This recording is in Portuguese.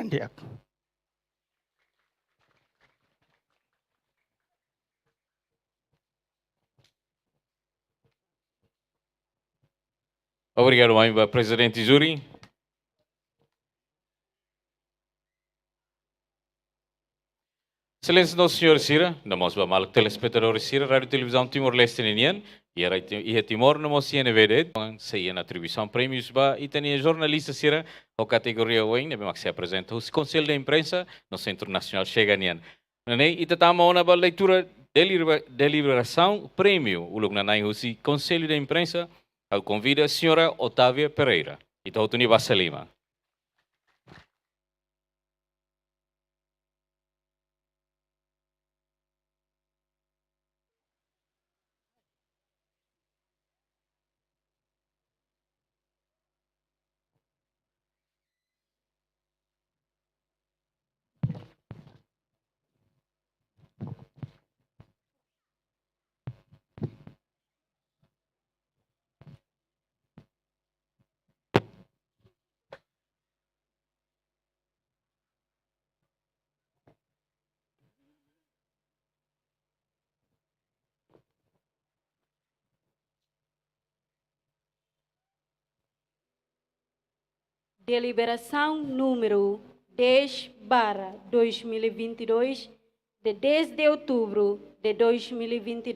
Kandiak. Obrigado, mãe, presidente Júri. Excelência nosso senhor Sira, nós vamos mal telespectadores Sira, Rádio Televisão Timor-Leste Ninian, e Timor não se NVD, se na atribuição prêmios ba e tem jornalista Sira, a categoria Wayne, bem que se apresenta o Conselho da Imprensa no Centro Nacional chega Nian. E tentamos uma leitura deliberação prêmio, o lugar na o Conselho da Imprensa, ao convida a senhora Otávia Pereira. E então Tony Vassalima. Deliberação número 10/2022, de 10 de outubro de 2022.